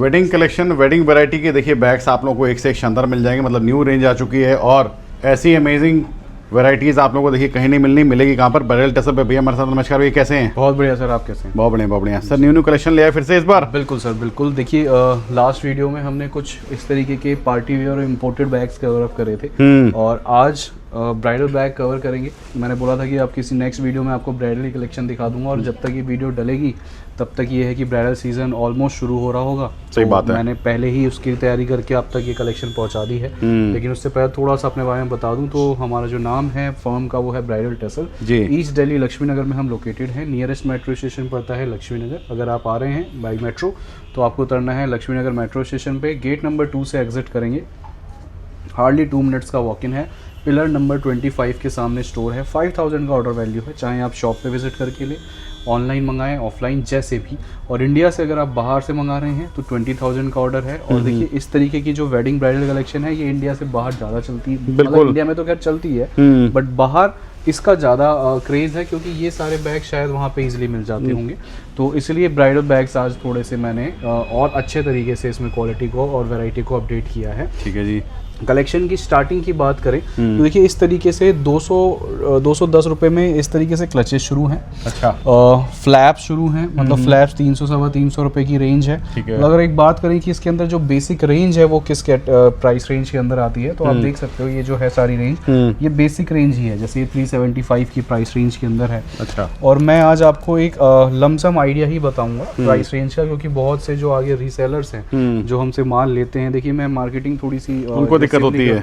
Wedding collection, wedding variety के देखिए bags आप लोगों को एक से एक शानदार मिल जाएंगे। मतलब न्यू रेंज आ चुकी है और ऐसी अमेजिंग वैरायटीज़ आप लोगों को देखिए कहीं नहीं मिलनी, मिलेगी कहाँ पर? ब्राइडल टेसल पे। भैया हमारे साथ, नमस्कार भैया, कैसे हैं? बहुत बढ़िया सर, आप कैसे हैं? बहुत बढ़िया, बहुत बढ़िया सर। न्यू कलेक्शन ले आए फिर से इस बार? बिल्कुल सर, बिल्कुल। देखिए लास्ट वीडियो में हमने कुछ इस तरीके के पार्टी वेयर और इम्पोर्टेड बैग्स कवर अप करे थे और आज ब्राइडल बैग कवर करेंगे। मैंने बोला था कि आप किसी नेक्स्ट वीडियो में आपको ब्राइडल की कलेक्शन दिखा दूंगा और जब तक ये वीडियो डलेगी तब तक ये है कि ब्राइडल सीजन ऑलमोस्ट शुरू हो रहा होगा। सही बात है। मैंने पहले ही उसकी तैयारी करके आप तक ये कलेक्शन पहुंचा दी है, लेकिन उससे पहले थोड़ा सा अपने बारे में बता दूं तो हमारा जो नाम है फर्म का वो है bridal tassel. East Delhi Lakshmi Nagar में हम लोकेटेड हैं। नियरेस्ट मेट्रो स्टेशन पड़ता है लक्ष्मी नगर। अगर आप आ रहे हैं बाई मेट्रो तो आपको उतरना है लक्ष्मी नगर मेट्रो स्टेशन पे। गेट नंबर 2 से एग्जिट करेंगे, हार्डली 2 मिनट्स का वॉक इन है। पिलर नंबर 25 के सामने स्टोर है। 5000 का ऑर्डर वैल्यू है, चाहे आप शॉप पे विजिट करके ले, ऑनलाइन मंगाएं, ऑफलाइन जैसे भी। और इंडिया से अगर आप बाहर से मंगा रहे हैं तो 20,000 का ऑर्डर है। और देखिए इस तरीके की जो वेडिंग ब्राइडल कलेक्शन है ये इंडिया से बाहर ज़्यादा चलती है। मतलब इंडिया में तो खैर चलती है बट बाहर इसका ज़्यादा क्रेज़ है क्योंकि ये सारे बैग शायद वहाँ पे इजीली मिल जाते होंगे। तो इसलिए ब्राइडल बैग्स आज थोड़े से मैंने और अच्छे तरीके से इसमें क्वालिटी को और वैरायटी को अपडेट किया है। ठीक है जी। कलेक्शन की स्टार्टिंग की बात करें तो देखिए इस तरीके से 210 रुपये में इस तरीके से क्लचेस शुरू हैं। अच्छा। फ्लैप्स शुरू हैं, मतलब फ्लैप्स 300 सवा 300 रुपये की रेंज है। अगर एक बात करें कि इसके अंदर जो बेसिक रेंज है वो किस प्राइस रेंज के अंदर आती है तो आप देख सकते हो ये जो है सारी रेंज ये बेसिक रेंज ही है। जैसे ये 375 की प्राइस रेंज के अंदर है। अच्छा। और मैं आज आपको एक लमसम आइडिया ही बताऊंगा प्राइस रेंज का, क्योंकि बहुत से जो आगे रीसेलर्स हैं जो हमसे माल लेते हैं, देखिए मैं मार्केटिंग थोड़ी सी उनको दिक्कत होती है,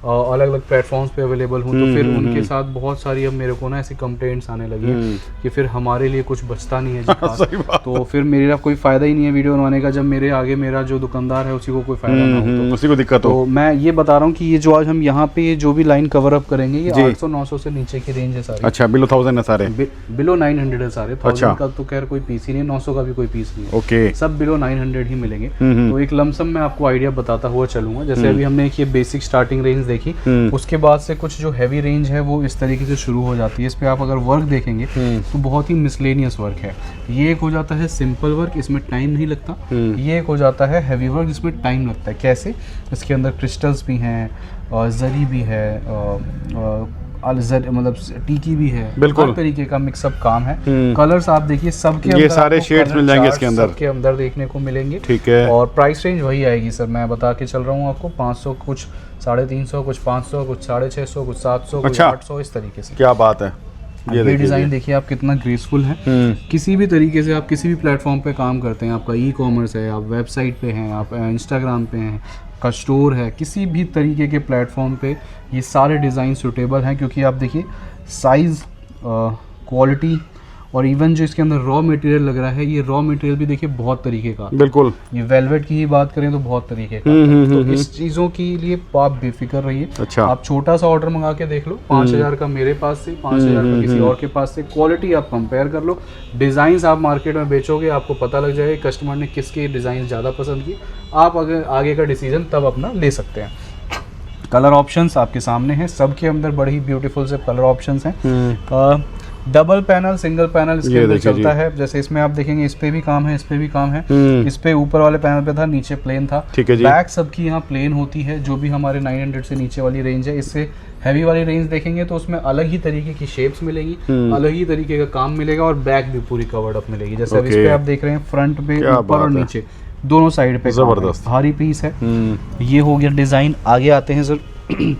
अलग अलग प्लेटफॉर्म्स पे अवेलेबल हूँ तो फिर उनके साथ बहुत सारी अब मेरे को ना ऐसी कंप्लेंट्स आने लगी कि फिर हमारे लिए कुछ बचता नहीं है जी तो फिर मेरा कोई फायदा ही नहीं है वीडियो बनाने का जब मेरे आगे मेरा जो दुकानदार है उसी को कोई फायदा ना हो, तो उसी को दिक्कत हो। तो मैं ये बता रहा हूँ कि ये जो आज हम यहाँ पे जो भी लाइन कवर अप करेंगे ये 800-900 से नीचे की रेंज है सारी। अच्छा, बिलो 1000 है सारे? बिलो 900 है सारे। 1000 का तो खैर कोई पीस ही नहीं, 900 का भी कोई पीस नहीं है। ओके, सब बिलो 900 ही मिलेंगे। तो एक लमसम मैं आपको आइडिया बताता हुआ चलूंगा। जैसे अभी हमने एक ये बेसिक स्टार्टिंग रेंज देखी, उसके बाद से कुछ जो हैवी रेंज है वो इस तरीके से शुरू हो जाती है। इस पे आप अगर वर्क देखेंगे तो बहुत ही मिसलेनियस वर्क है। ये एक हो जाता है सिंपल वर्क, इसमें टाइम नहीं लगता। ये एक हो जाता है हैवी वर्क जिसमें टाइम लगता है। कैसे? इसके अंदर क्रिस्टल्स भी हैं, जरी भी है, मतलब टीकी भी है, बिल्कुल हर तरीके का मिक्सअप काम है। कलर्स आप देखिए सबके अंदर, ये सारे शेड्स मिल जाएंगे इसके अंदर, सबके अंदर देखने को मिलेंगे। ठीक है। और प्राइस रेंज वही आएगी सर, मैं बता के चल रहा हूँ आपको। 500, कुछ 350, कुछ 500, कुछ 650, कुछ 700, कुछ 800, इस तरीके से। क्या बात है। ये डिज़ाइन देखिए आप कितना ग्रेसफुल है। किसी भी तरीके से आप किसी भी प्लेटफॉर्म पे काम करते हैं, आपका ई कॉमर्स है, आप वेबसाइट पे हैं, आप इंस्टाग्राम पे हैं, का स्टोर है, किसी भी तरीके के प्लेटफॉर्म पे ये सारे डिज़ाइन सूटेबल हैं। क्योंकि आप देखिए साइज़, क्वालिटी और इवन जो इसके अंदर रॉ मटेरियल लग रहा है, ये रॉ मटेरियल भी देखिए बहुत तरीके का। बिल्कुल। ये वेलवेट की ही बात करें तो बहुत तरीके का। तो इस चीज़ों के लिए आप बेफिक्र रहिए। अच्छा। आप छोटा सा ऑर्डर मंगा के देख लो, 5000 का मेरे पास से, 5000 का किसी और के पास से, क्वालिटी आप कंपेयर कर लो। डिज़ाइंस आप मार्केट में बेचोगे आपको पता लग जाएगा कस्टमर ने किसके डिज़ाइन ज़्यादा पसंद की। आप अगर आगे का डिसीजन तब अपना ले सकते हैं। कलर ऑप्शंस आपके सामने हैं, सबके अंदर बड़े ही ब्यूटीफुल से कलर ऑप्शंस हैं। डबल पैनल, सिंगल पैनल इसके अंदर चलता है। जैसे इसमें आप देखेंगे इस पे भी काम है, इस पे भी काम है। इस पे ऊपर वाले पैनल पे था, नीचे प्लेन था। बैक सबकी यहाँ प्लेन होती है, जो भी हमारे 900 से नीचे वाली रेंज है। इससे हैवी वाली रेंज देखेंगे तो उसमें अलग ही तरीके की शेप्स मिलेंगी, अलग ही तरीके का काम मिलेगा और बैक भी पूरी कवर्ड अप मिलेगी। जैसे अब इस पे आप देख रहे हैं फ्रंट पे ऊपर और नीचे दोनों साइड पे जबरदस्त भारी पीस है। ये हो गया डिजाइन। आगे आते हैं सर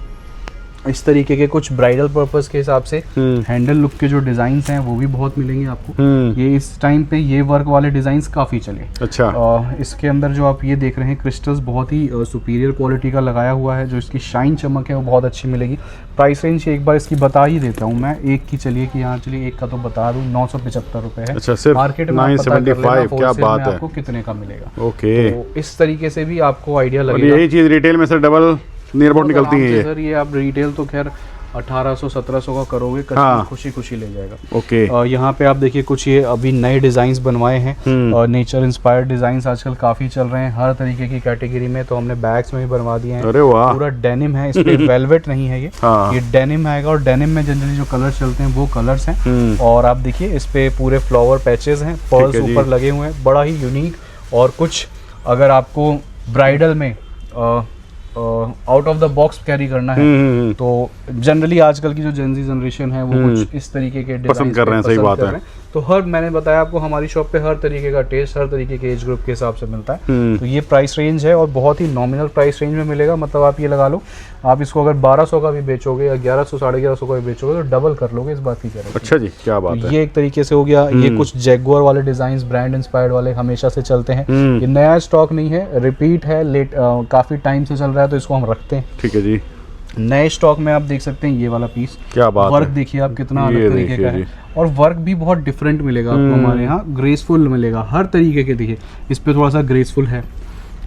इस तरीके के कुछ ब्राइडल पर्पस के हिसाब से हैंडल लुक के जो डिजाइन्स हैं वो भी बहुत मिलेंगे आपको। ये इस टाइम पे ये वर्क वाले डिजाइन्स काफी चले। अच्छा। इसके अंदर जो आप ये देख रहे हैं क्रिस्टल्स बहुत ही सुपीरियर क्वालिटी का लगाया हुआ है, जो इसकी शाइन चमक है वो बहुत अच्छी मिलेगी। प्राइस रेंज एक बार इसकी बता ही देता हूँ मैं, एक की चलिए कि यहाँ चलिए एक का तो बता दूँ, 975 रुपए है। अच्छा, सिर्फ मार्केट में 975, क्या बात है। आपको कितने का मिलेगा? ओके, तो इस तरीके से भी आपको आइडिया लगेगा। यही चीज रिटेल में सर डबल नियर अबाउट निकलती है ये सर। ये आप रिटेल तो खैर 1800-1700 का करोगे, कस्टमर खुशी खुशी ले जाएगा। ओके। यहाँ पे आप देखिए कुछ ये अभी नए डिजाइन्स बनवाए हैं और नेचर इंस्पायर्ड डिजाइन्स आजकल काफी चल रहे हैं हर तरीके की कैटेगरी में। तो हमने बैग्स में भी बनवा दिए हैं। अरे वाह। पूरा डेनिम है, इस पे वेलवेट नहीं है ये डेनिम आएगा। और डेनिम में जनरली जो कलर चलते हैं वो कलर्स हैं। और आप देखिए इस पे पूरे फ्लावर पैचेस हैं, पर्ल्स ऊपर लगे हुए हैं, बड़ा ही यूनिक और कुछ अगर आपको ब्राइडल में out of the box carry करना है तो जनरली आजकल की जो जेनजी जनरेशन है वो कुछ इस तरीके के पसंद कर रहे हैं, सही बात है। तो हर, मैंने बताया आपको हमारी शॉप पे हर तरीके का टेस्ट, हर तरीके के एज ग्रुप के हिसाब से मिलता है। तो ये प्राइस रेंज है और बहुत ही नॉमिनल प्राइस रेंज में मिलेगा। मतलब आप ये लगा लो, आप इसको अगर 1200 का भी बेचोगे या 1100 1150 का भी बेचोगे तो डबल कर लोगे, इस बात की गारंटी। अच्छा जी, क्या बात है। ये एक तरीके से हो गया। ये कुछ जैगुआर वाले डिजाइन, ब्रांड इंस्पायर्ड वाले हमेशा से चलते हैं। ये नया स्टॉक नहीं है, रिपीट है, लेट काफी टाइम से चल रहा है तो इसको हम रखते हैं। ठीक है जी। नए स्टॉक में आप देख सकते हैं ये वाला पीस, क्या बात वर्क है। देखिए आप कितना अलग तरीके का है और वर्क भी बहुत डिफरेंट मिलेगा आपको हमारे यहाँ, ग्रेसफुल मिलेगा हर तरीके के। देखिए इस पे थोड़ा सा ग्रेसफुल है,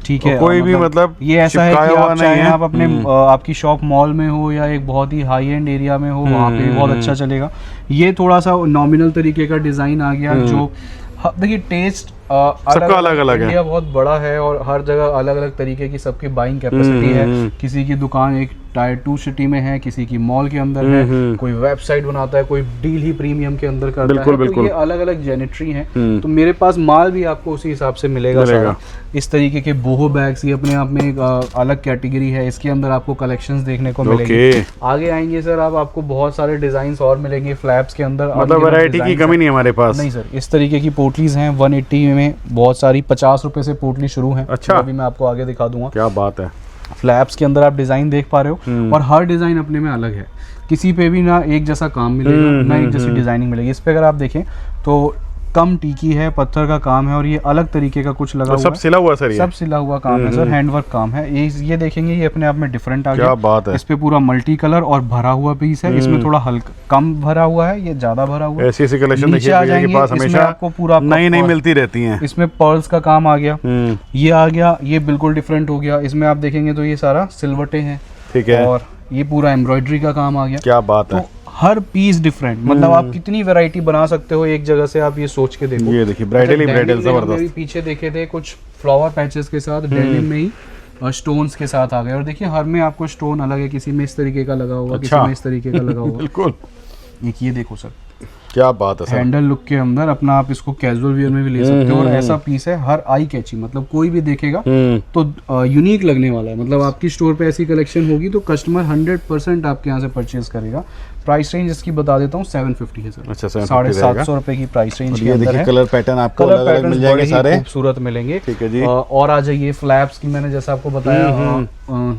ठीक है। कोई भी मतलब ये ऐसा है कि आप चाहे आप अपने है। आपकी शॉप मॉल में हो या एक बहुत ही हाई एंड एरिया में हो, वहाँ पे भी बहुत अच्छा चलेगा। ये थोड़ा सा नॉमिनल तरीके का डिजाइन आ गया जो देखिए टेस्ट सबका अलग-अलग है। इंडिया बहुत बड़ा है और हर जगह अलग अलग तरीके की सबकी बाइंग कैपेसिटी है। किसी की दुकान एक टायर 2 सिटी में है, किसी की मॉल के अंदर है, कोई वेबसाइट बनाता है, कोई डील ही प्रीमियम के अंदर करता है। तो ये अलग अलग जेनेट्री हैं। तो मेरे पास माल भी आपको उसी हिसाब से मिलेगा सारा। इस तरीके के बोहो बैग्स, ये अपने आप में एक अलग कैटेगरी है, इसके अंदर आपको कलेक्शंस देखने को मिलेंगे। आगे आएंगे सर आपको बहुत सारे डिजाइन और मिलेंगे फ्लैप्स के अंदर। मतलब वैरायटी की कमी नहीं हमारे पास। नहीं सर, इस तरीके की पोटलीज हैं 180 में बहुत सारी, 50 रुपए से पोटली शुरू है। अच्छा, अभी मैं आपको आगे दिखा दूंगा। क्या बात है। फ्लैप्स के अंदर आप डिजाइन देख पा रहे हो और हर डिजाइन अपने में अलग है। किसी पे भी ना एक जैसा काम मिलेगा ना एक जैसी डिजाइनिंग मिलेगी। इस पे अगर आप देखें तो कम टीकी है, पत्थर का काम है और ये अलग तरीके का कुछ लगा हुआ सब सिला हुआ सर, सब सिला हुआ काम है सर, हैंडवर्क काम है। ये देखेंगे ये अपने आप में डिफरेंट आ गया। क्या बात है। इस पे पूरा मल्टी कलर और भरा हुआ पीस है। इसमें थोड़ा हल्का कम भरा हुआ है, ये ज्यादा भरा हुआ है। ऐसी कलेक्शन देखिए भैया के पास हमेशा आपको पूरा नई मिलती रहती हैं। इसमें पर्ल्स का काम आ गया, ये आ गया, ये बिल्कुल डिफरेंट हो गया। इसमें आप देखेंगे तो ये सारा सिलवटे हैं, ठीक है, और ये पूरा एम्ब्रॉयडरी का काम आ गया। क्या बात है। हर पीस डिफरेंट, मतलब आप कितनी वैरायटी बना सकते हो एक जगह से, आप ये सोच के देखो। ये देखिए ब्राइडल ही ब्राइडल जबरदस्त। पीछे देखे थे कुछ फ्लावर पैचेस के साथ डेनिम में ही स्टोन्स के साथ आ गए और देखिए हर में आपको स्टोन अलग है, किसी में इस तरीके का लगा हुआ, किसी में इस तरीके का लगा हुआ। बिल्कुल। एक ये देखो सर, क्या बात है सर। हैंडल लुक के अंदर अपना आप इसको कैजुअल वियर में भी ले सकते हो और ऐसा पीस है हर आई कैची, मतलब कोई भी देखेगा तो यूनिक लगने वाला है। मतलब आपकी स्टोर पे ऐसी कलेक्शन होगी तो कस्टमर 100% आपके यहाँ से परचेज करेगा। प्राइस रेंज इसकी बता देता हूँ 750 है सर। अच्छा, 750 रुपए की प्राइस रेंज के अंदर है। कलर पैटर्न आपको अलग-अलग मिल जाएंगे सारे, खूबसूरत मिलेंगे। ठीक है जी। और आ जाइए फ्लैप्स की, मैंने जैसा आपको बताया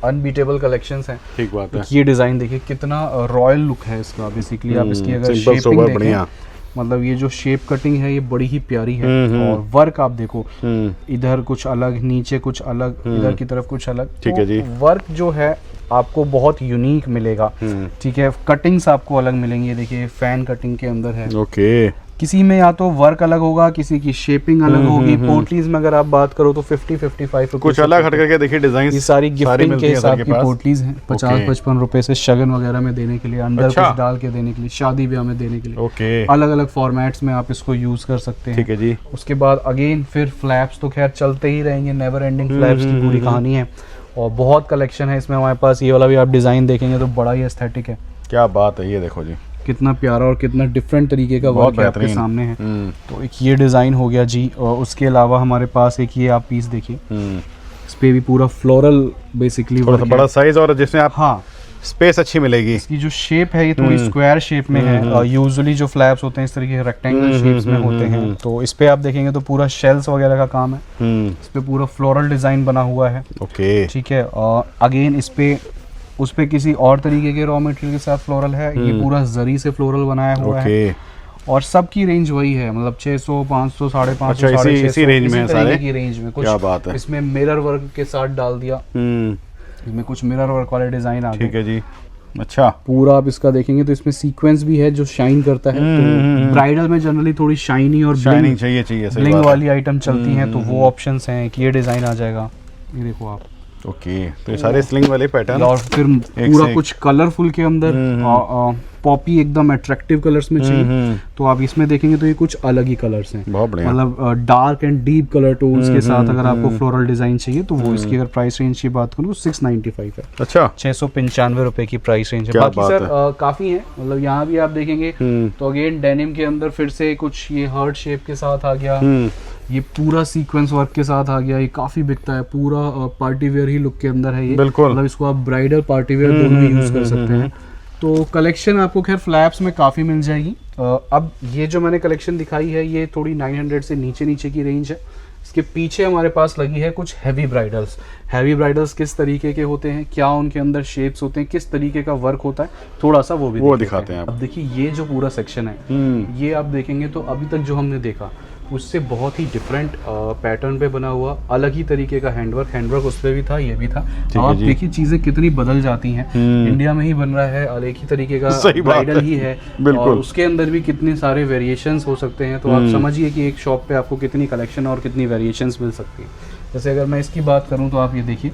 अनबीटेबल कलेक्शंस हैं। ठीक बात है। ये डिजाइन देखिए कितना रॉयल लुक है इसका। बेसिकली आप इसकी अगर शेपिंग देखें, मतलब ये जो शेप कटिंग है ये बड़ी ही प्यारी है। और वर्क आप देखो, इधर कुछ अलग, नीचे कुछ अलग, इधर की तरफ कुछ अलग। ठीक है जी। वर्क जो है आपको बहुत यूनिक मिलेगा, ठीक है। कटिंग्स आपको अलग मिलेंगी, ये देखिए फैन कटिंग के अंदर है। ओके। किसी में या तो वर्क अलग होगा, किसी की शेपिंग अलग होगी। पोटलीज में अगर आप बात करो तो 50-55 कुछ अलग हट करके देखिए डिजाइन। ये सारी गिफ्टिंग के हिसाब की पोटलीज हैं। 50-55 रुपए से शगन वगैरह में देने के लिए, अंदर कुछ डाल के देने के लिए, शादी ब्याह में देने के लिए। ओके। अलग अलग फॉर्मेट्स में आप इसको यूज कर सकते हैं। ठीक है जी। उसके बाद अगेन फिर फ्लैप्स तो खैर चलते ही रहेंगे, नेवर एंडिंग फ्लैप्स की पूरी कहानी है और बहुत कलेक्शन है इसमें हमारे पास। ये वाला भी आप डिजाइन देखेंगे तो बड़ा ही एस्थेटिक है। क्या बात है, ये देखो जी कितना प्यारा और कितना डिफरेंट तरीके का वर्क आपके सामने है। तो एक ये डिजाइन हो गया जी। और उसके अलावा हमारे पास एक ये आप पीस देखिए, इस पे भी पूरा फ्लोरल बेसिकली बड़ा साइज और जिसमें आप हाँ स्पेस अच्छी मिलेगी। इसकी जो शेप है ये थोड़ी स्क्वायर शेप में है। यूजुअली जो फ्लैप्स होते हैं इस तरीके के रेक्टेंगल शेप्स में होते हैं। तो इस पे आप देखेंगे तो पूरा शेल्स वगैरह का काम है। इस पे पूरा फ्लोरल डिजाइन बना हुआ है। ओके, ठीक है। अगेन इस पे उस पे किसी और तरीके के रॉ मटेरियल के साथ फ्लोरल है। ये पूरा जरी से फ्लोरल बनाया हुआ है और सबकी रेंज वही है, मतलब 600, 500, 550, 650 इसी रेंज में सारे की रेंज में। कुछ क्या बात है। इसमें मिरर वर्क के साथ डाल दिया, इसमें कुछ मिरर वर्क वाले डिजाइन आ गए। ठीक है जी। अच्छा, पूरा आप इसका देखेंगे तो इसमें सीक्वेंस भी है जो शाइन करता है। तो ब्राइडल में जनरली थोड़ी शाइनी और शाइनिंग चाहिए ब्लिंग वाली आइटम चलती हैं, तो वो ऑप्शंस हैं कि ये डिजाइन आ जाएगा। ये देखो आप। ओके, तो ये सारे स्लिंग वाले पैटर्न और फिर पूरा कुछ कलरफुल के अंदर पॉपी एकदम अट्रैक्टिव कलर्स में चाहिए तो आप इसमें देखेंगे तो ये कुछ अलग ही कलर्स हैं। बहुत बढ़िया, मतलब dark and deep colour tones के साथ अगर आपको फ्लोरल डिजाइन चाहिए तो वो इसकी अगर प्राइस रेंज की बात करूँ तो 695 है। अच्छा, 695 रुपए की प्राइस रेंज है। बाकी सर काफी है, मतलब यहाँ भी आप देखेंगे तो अगेन डेनिम के अंदर फिर से कुछ ये हार्ट शेप के साथ आ गया। ये पूरा सीक्वेंस वर्क के साथ आ गया, ये काफ़ी बिकता है, पूरा पार्टी वेयर ही लुक के अंदर है ये। बिल्कुल। मतलब इसको आप ब्राइडल पार्टी वेयर दोनों में यूज़ कर सकते हैं। तो कलेक्शन आपको खैर फ्लैप्स में काफ़ी मिल जाएगी। अब ये जो मैंने कलेक्शन दिखाई है ये थोड़ी 900 से नीचे की रेंज है। इसके पीछे हमारे पास लगी है कुछ हैवी ब्राइडल्स। हैवी ब्राइडल्स किस तरीके के होते हैं, क्या उनके अंदर शेप्स होते हैं, किस तरीके का वर्क होता है, थोड़ा सा वो भी दिखाते हैं आप। अब देखिए ये जो पूरा सेक्शन है ये आप देखेंगे तो अभी तक जो हमने देखा उससे बहुत ही डिफरेंट पैटर्न पे बना हुआ अलग ही तरीके का हैंडवर्क उस पर भी था, ये भी था। आप देखिए चीजें कितनी बदल जाती हैं। इंडिया में ही बन रहा है, अलग ही तरीके का ब्राइडल ही है और उसके अंदर भी कितने सारे वेरिएशंस हो सकते हैं। तो आप समझिए कि एक शॉप पे आपको कितनी कलेक्शन और कितनी वेरिएशंस मिल सकती है। जैसे अगर मैं इसकी बात करूं तो आप ये देखिए,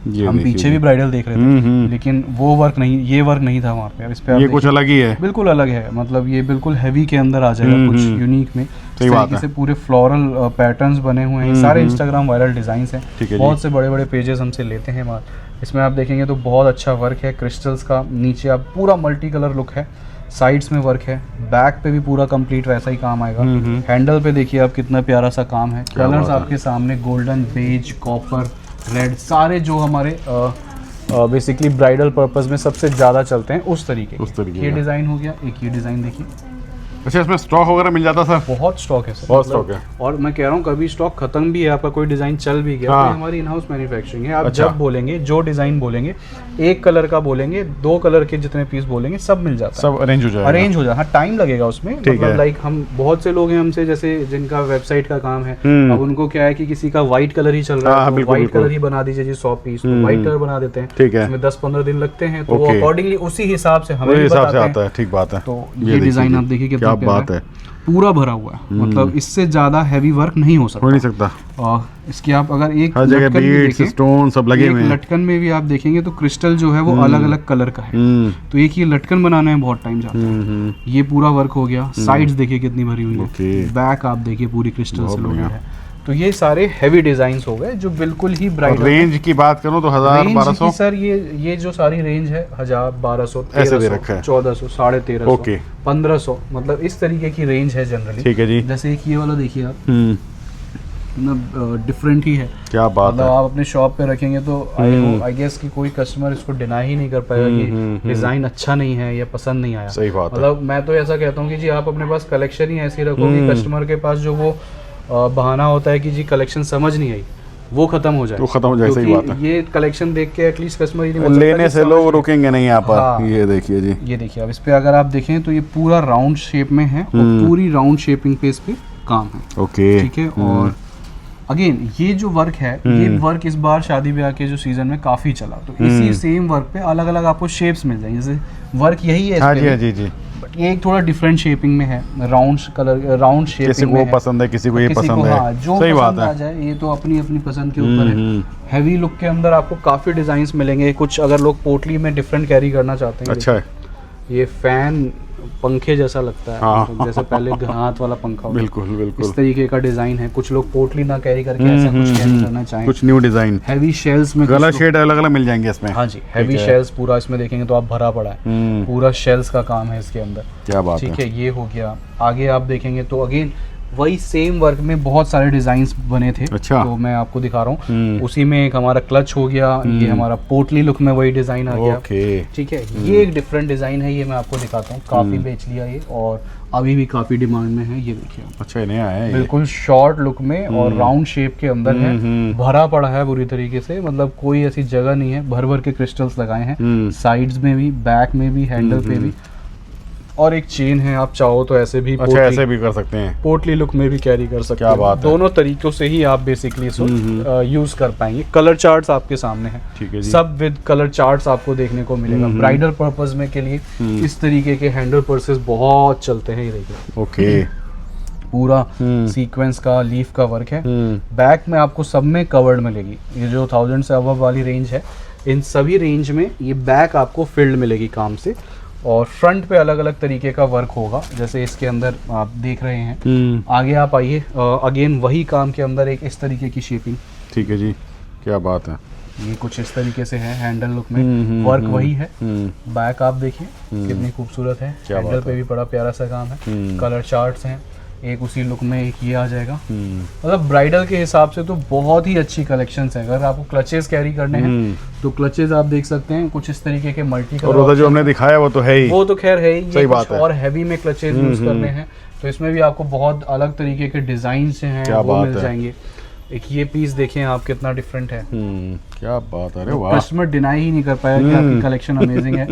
हम पीछे भी ब्राइडल देख रहे थे लेकिन वो वर्क नहीं, ये वर्क नहीं था वहाँ पे। अब इस पे ये कुछ अलग ही है, बिल्कुल अलग है। मतलब ये बिल्कुल हैवी के अंदर आ जाएगा, कुछ यूनिक में। सही बात है। से पूरे फ्लोरल पैटर्न्स बने हुए हैं, सारे इंस्टाग्राम वायरल डिजाइंस हैं। बहुत से बड़े बड़े पेजेस हमसे लेते हैं माल। इसमें आप देखेंगे तो बहुत अच्छा वर्क है क्रिस्टल्स का। नीचे आप पूरा मल्टी कलर लुक है, साइड्स में वर्क है, बैक पे भी पूरा कंप्लीट वैसा ही काम आएगा। हैंडल पे देखिए आप कितना प्यारा सा काम है। कलर्स आपके सामने गोल्डन, बेज, कॉपर, रेड, सारे जो हमारे बेसिकली ब्राइडल पर्पस में सबसे ज़्यादा चलते हैं उस तरीके ये डिज़ाइन हो गया। एक ये डिज़ाइन देखिए। अच्छा, इसमें स्टॉक वगैरह मिल जाता सर? बहुत स्टॉक है सर, बहुत स्टॉक है। और मैं कह रहा हूँ कभी स्टॉक खत्म भी है, आपका कोई डिजाइन चल भी गया तो हमारी इन हाउस मैन्युफैक्चरिंग है। आप जब बोलेंगे, जो डिजाइन बोलेंगे, एक कलर का बोलेंगे, 2 कलर के जितने पीस बोलेंगे सब मिल जाता है, सब अरेंज हो जाएगा। हाँ, टाइम लगेगा उसमें। मतलब लाइक हम बहुत से लोग हैं हमसे जैसे जिनका वेबसाइट का काम है, अब उनको क्या है कि किसी का व्हाइट कलर ही चल रहा है, व्हाइट कलर ही बना दीजिए जी 100 पीस, तो व्हाइट कलर बना देते हैं। ठीक है, इसमें 10-15 दिन लगते हैं, तो वो अकॉर्डिंगली उसी हिसाब से हमें बताते हैं। ठीक बात है। तो ये डिजाइन आप देखिए कितना बात है, पूरा भरा हुआ है। मतलब इससे ज्यादा हैवी वर्क नहीं हो सकता। और इसकी आप अगर एक हर जगह बीड्स, स्टोन सब लगे हुए हैं। लटकन में भी आप देखेंगे तो क्रिस्टल जो है वो अलग अलग कलर का है। तो एक ये लटकन बनाने में बहुत टाइम जाता है। ये पूरा वर्क हो गया। साइड्स देखिए कितनी भरी हुई है, बैक आप देखिए पूरी क्रिस्टल से लोगे है। तो ये सारे हैवी डिजाइन्स हो गए जो बिल्कुल ही ब्राइडल। रेंज की बात करूं तो 1000-1200 सर, ये जो सारी रेंज है 1000-1200 ऐसे दे रखा है, 1400, 1350, 1500, मतलब इस तरीके की रेंज है जनरली। ठीक है जी। जैसे एक ये वाला देखिए आप, डिफरेंट ही है। क्या बात मतलब आप अपने शॉप पे रखेंगे तो आई गेस कि कोई कस्टमर इसको डिनाई ही नहीं कर पाएगा कि डिजाइन अच्छा नहीं है या पसंद नहीं आया। सही बात है। मतलब मैं तो ऐसा कहता हूँ कि जी आप अपने पास कलेक्शन ही ऐसी रखो कि कस्टमर के पास जो वो बहाना होता है कि जी कलेक्शन समझ नहीं आई, वो खत्म हो जाए। तो खत्म हो जाए, सही बात है। ये कलेक्शन देख के एटलीस्ट कस्टमर ही नहीं लेने से लोग रुकेंगे नहीं यहाँ पर। हाँ, ये देखिए जी, ये देखिए। अब इस पे अगर आप देखें तो ये पूरा राउंड शेप में है और पूरी राउंड शेपिंग पे इस पे काम है। ओके, ठीक है। और अगेन ये जो वर्क है, ये वर्क इस बार शादी ब्याह के जो सीजन में काफी चला, तो इसी सेम वर्क पे अलग अलग आपको शेप्स मिल जाएंगे। जैसे वर्क यही है, हाँ जी, जी, बट ये एक थोड़ा डिफरेंट शेपिंग में है, राउंड कलर, राउंड शेपिंग में। किसी को पसंद है, किसी को ये पसंद है। हाँ, जो सही बात है। आ जाए, ये तो अपनी अपनी पसंद के ऊपर है। हैवी लुक के अंदर आपको काफी डिजाइन्स मिलेंगे। कुछ अगर लोग पोटली में डिफरेंट कैरी करना चाहते हैं, अच्छा है। ये फैन पंखे जैसा लगता है। हाँ। जैसे पहले हाथ वाला पंखा, बिल्कुल बिल्कुल इस तरीके का डिजाइन है। कुछ लोग पोटली ना कैरी करके ऐसा कुछ कैरी करना चाहें, कुछ न्यू डिजाइन। हैवी शेल्स में कलर शेड अलग अलग मिल जाएंगे इसमें। हाँ जी, हैवी शेल्स पूरा इसमें देखेंगे तो आप भरा पड़ा है, पूरा शेल्स का काम है इसके अंदर। क्या बात है। ठीक है, ये हो गया। आगे आप देखेंगे तो अगेन वही सेम वर्क में बहुत सारे डिजाइन्स बने थे। अच्छा। तो मैं आपको दिखा रहा हूँ। उसी में एक हमारा क्लच हो गया, ये हमारा पोटली लुक में वही डिजाइन आ गया। ठीक है, ये एक डिफरेंट डिजाइन है, ये मैं आपको दिखाता हूँ। काफी बेच लिया ये और अभी भी काफी डिमांड में है। ये देखिए, अच्छा, ये नया है, बिल्कुल शॉर्ट लुक में और राउंड शेप के अंदर है, भरा पड़ा है पूरी तरीके से। मतलब कोई ऐसी जगह नहीं है, भर भर के क्रिस्टल्स लगाए हैं, साइड्स में भी, बैक में भी, हैंडल पे भी। और एक चेन है, आप चाहो तो ऐसे भी, अच्छा, ऐसे भी कर सकते हैं, पोटली लुक में भी कैरी कर सकते हैं। क्या बात है। दोनों तरीकों से ही आप बेसिकली इसको यूज कर पाएंगे। कलर चार्ट्स आपके सामने हैं, ठीक है जी। सब विद कलर चार्ट्स आपको देखने को मिलेगा। ब्राइडल पर्पस में के लिए इस तरीके के हैंडल पर्सेस बहुत चलते हैं। ये देखिए, ओके, पूरा सीक्वेंस का लीफ का वर्क है। बैक में आपको सब में कवर्ड मिलेगी। ये जो 1000 से अबव वाली रेंज है, इन सभी रेंज में ये बैक आपको फिल्ड मिलेगी काम से। और फ्रंट पे अलग अलग तरीके का वर्क होगा, जैसे इसके अंदर आप देख रहे हैं। आगे आप आइए, अगेन वही काम के अंदर एक इस तरीके की शेपिंग। ठीक है जी, क्या बात है। ये कुछ इस तरीके से है, हैंडल लुक में वर्क वही है। बैक आप देखिए कितनी खूबसूरत है, हैंडल पे भी बड़ा प्यारा सा काम है। कलर चार्ट्स हैं, एक उसी लुक में एक ये आ जाएगा। मतलब ब्राइडल के हिसाब से तो बहुत ही अच्छी कलेक्शंस है। अगर आपको क्लचेस कैरी करने हैं तो क्लचेस आप देख सकते हैं कुछ इस तरीके के मल्टी और वो जो हमने दिखाया वो तो है ही, वो तो खैर है ही। सही बात है। और हैवी में क्लचेस यूज करने हैं तो इसमें भी आपको बहुत अलग तरीके के डिजाइन से हैं वो मिल जाएंगे। एक ये पीस देखें आप कितना डिफरेंट है। क्या बात है, अरे वाह। कस्टमर डिनाई ही नहीं कर पाया कि आपकी कलेक्शन अमेजिंग है।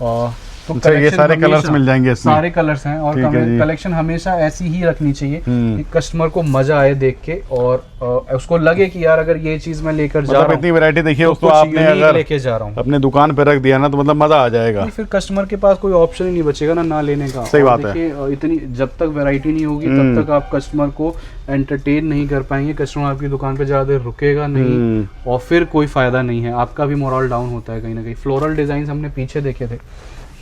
और तो अच्छा, ये सारे कलर्स मिल जाएंगे इसमें? सारे कलर्स हैं और कलेक्शन हमेशा ऐसी ही रखनी चाहिए कि कस्टमर को मजा आए देख के और उसको लगे कि यार अगर ये चीज मैं लेकर जा रहा हूं, इतनी वैरायटी देखिए तो उसको आपने अगर लेके जा रहा हूं अपने दुकान पे रख दिया ना तो मतलब मजा आ जाएगा। फिर कस्टमर के पास कोई ऑप्शन ही नहीं बचेगा ना लेने का। सही बात है। देखिए इतनी जब तक वैरायटी नहीं होगी तब तक आप कस्टमर को एंटरटेन नहीं कर पाएंगे। कस्टमर आपकी दुकान पे ज्यादा देर रुकेगा नहीं और फिर कोई फायदा नहीं है, आपका भी मोरल डाउन होता है कहीं ना कहीं। फ्लोरल डिजाइन हमने पीछे देखे थे,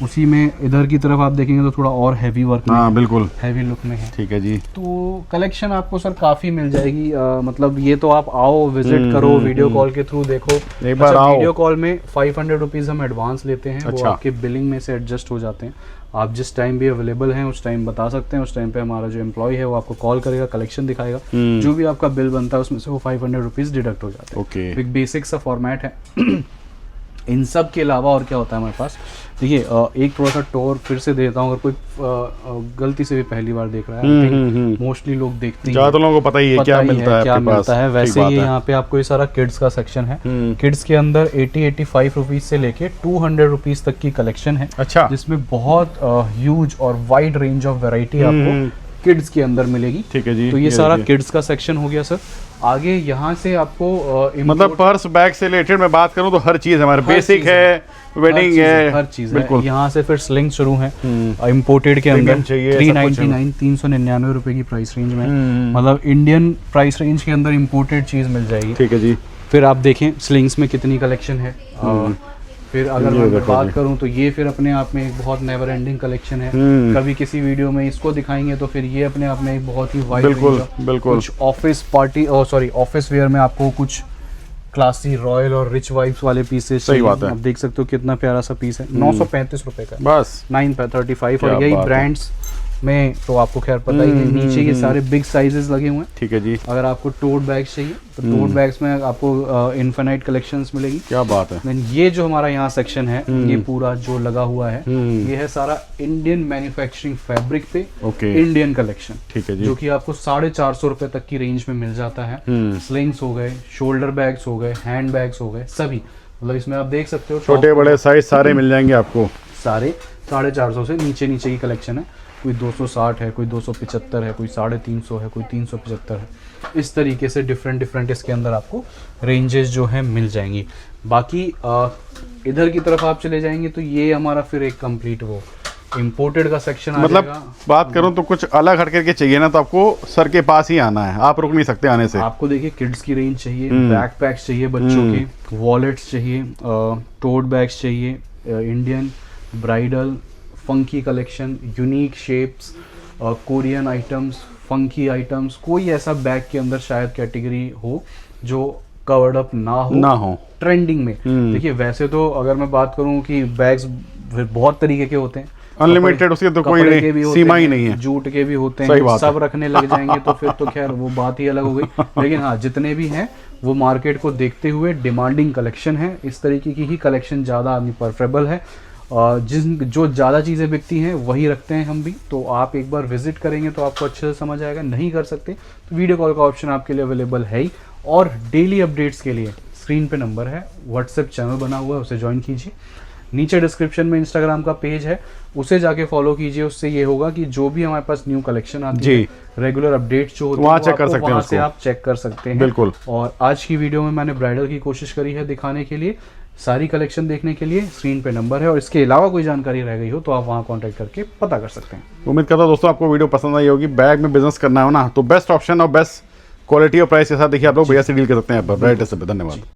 उसी में इधर की तरफ आप देखेंगे तो थोड़ा और हैवी वर्क में, हाँ बिल्कुल हैवी लुक में है। ठीक है जी। तो कलेक्शन आपको सर काफी मिल जाएगी। मतलब ये तो आप आओ विजिट करो, वीडियो कॉल के थ्रू देखो एक बार आओ। वीडियो कॉल में 500 रुपीज हम एडवांस लेते हैं। अच्छा। वो आपके बिलिंग में से एडजस्ट हो जाते हैं। आप जिस टाइम भी अवेलेबल हैं उस टाइम बता सकते हैं। उस टाइम पे हमारा जो एम्प्लॉय है वो आपको कॉल करेगा, कलेक्शन दिखाएगा, जो भी आपका बिल बनता है उसमें से वो 500 रुपीज डिडक्ट हो जाते हैं। ओके। एक बेसिक सा फॉर्मेट है। इन सब के अलावा और क्या होता है हमारे पास, देखिए एक थोड़ा सा टोर फिर से देता हूँ। अगर कोई गलती से भी पहली बार देख रहा है, मोस्टली लोग देखते हैं, ज्यादा लोगों को पता ही है क्या मिलता है, क्या आपके पास मिलता है। वैसे ये यहाँ पे आपको ये सारा किड्स का सेक्शन है। किड्स के अंदर 80-85 रुपीज से लेके 200 रुपीज तक की कलेक्शन है। अच्छा। जिसमें बहुत ह्यूज और वाइड रेंज ऑफ वैरायटी आपको किड्स के अंदर मिलेगी। ठीक है जी। तो ये सारा किड्स का सेक्शन हो गया सर। आगे यहाँ से आपको मतलब पर्स बैग से रिलेटेड मैं बात करूँ तो हर चीज हमारे बेसिक है, वेडिंग है, हर चीज है। यहाँ से फिर स्लिंग शुरू है इम्पोर्टेड के अंदर 399 399 रुपए की प्राइस रेंज में। मतलब इंडियन प्राइस रेंज के अंदर इम्पोर्टेड चीज मिल जाएगी। ठीक है जी। फिर आप देखें स्लिंग्स में कितनी कलेक्शन है। फिर अगर मैं बात करूं तो ये फिर अपने आप में एक बहुत नेवर एंडिंग कलेक्शन है। कभी किसी वीडियो में इसको दिखाएंगे तो फिर ये अपने आप में एक बहुत ही वाइड बिल्कुल कुछ ऑफिस पार्टी ऑफिस वेयर में आपको कुछ क्लासी रॉयल और रिच वाइब्स वाले पीसेस। सही बात है। आप देख सकते हो कितना प्यारा सा पीस है। 935 रुपए का बस 935। और यही ब्रांड्स में तो आपको खैर पता ही है। नीचे ये सारे बिग साइजेस लगे हुए हैं। ठीक है जी। अगर आपको टोट बैग्स चाहिए तो टोट बैग्स में आपको इनफिनाइट कलेक्शंस मिलेगी। क्या बात है। देन ये जो हमारा यहाँ सेक्शन है ये पूरा जो लगा हुआ है ये है सारा इंडियन मैन्युफैक्चरिंग फैब्रिक पे इंडियन कलेक्शन। ठीक है जी। जो कि आपको 450 रुपए तक की रेंज में मिल जाता है। स्लिंग्स हो गए, शोल्डर बैग्स हो गए, हैंड बैग्स हो गए, सभी। मतलब इसमें आप देख सकते हो छोटे बड़े साइज सारे मिल जाएंगे आपको। सारे 450 से नीचे की कलेक्शन है। कोई 260 है, कोई 275 है, कोई 350 है, कोई 375 है। इस तरीके से डिफरेंट इसके अंदर आपको रेंजेस जो है मिल जाएंगी। बाकी इधर की तरफ आप चले जाएंगे तो ये हमारा फिर एक कंप्लीट वो इम्पोर्टेड का सेक्शन आ मतलब जाएगा। बात करूं तो कुछ अलग हट करके चाहिए ना तो आपको सर के पास ही आना है, आप रुक नहीं सकते आने से। आपको देखिए किड्स की रेंज चाहिए, बैकपैक्स चाहिए बच्चों के, वॉलेट्स चाहिए, टोट बैग्स चाहिए, Indian bridal funky collection, unique shapes, Korean items, funky items. कोई ऐसा बैग के अंदर शायद कैटेगरी हो जो कवर्ड अप ना हो ट्रेंडिंग में। देखिए वैसे तो अगर मैं बात करूं कि बैग्स बहुत तरीके के होते हैं, अनलिमिटेड उसके तो कोई नहीं, सीमा ही नहीं है। जूट के भी होते हैं, सब रखने लग जाएंगे तो फिर तो खैर वो बात ही अलग हो गई। लेकिन हाँ जितने भी हैं वो मार्केट को देखते हुए डिमांडिंग कलेक्शन है। इस तरीके की ही कलेक्शन ज़्यादा आदमी प्रेफरेबल है। जो ज़्यादा चीज़ें बिकती हैं वही रखते हैं हम भी। तो आप एक बार विजिट करेंगे तो आपको अच्छे से समझ आएगा। नहीं कर सकते तो वीडियो कॉल का ऑप्शन आपके लिए अवेलेबल है ही। और डेली अपडेट्स के लिए स्क्रीन पे नंबर है, व्हाट्सएप चैनल बना हुआ है, उसे ज्वाइन कीजिए। नीचे डिस्क्रिप्शन में इंस्टाग्राम का पेज है, उसे जाके फॉलो कीजिए। उससे ये होगा कि जो भी हमारे पास न्यू कलेक्शन आती है, रेगुलर अपडेट्स जो होती है, वहाँ चेक कर सकते हैं, वहाँ से आप चेक कर सकते हैं। बिल्कुल। और आज की वीडियो में मैंने ब्राइडल की कोशिश करी है दिखाने के लिए। सारी कलेक्शन देखने के लिए स्क्रीन पे नंबर है और इसके अलावा कोई जानकारी रह गई हो तो आप वहाँ कांटेक्ट करके पता कर सकते हैं। उम्मीद करता हूं दोस्तों आपको वीडियो पसंद आई होगी। बैग में बिजनेस करना हो ना तो बेस्ट ऑप्शन और बेस्ट क्वालिटी और प्राइस के साथ देखिए आप लोग भैया से डील कर सकते हैं। ब्राइडल से धन्यवाद।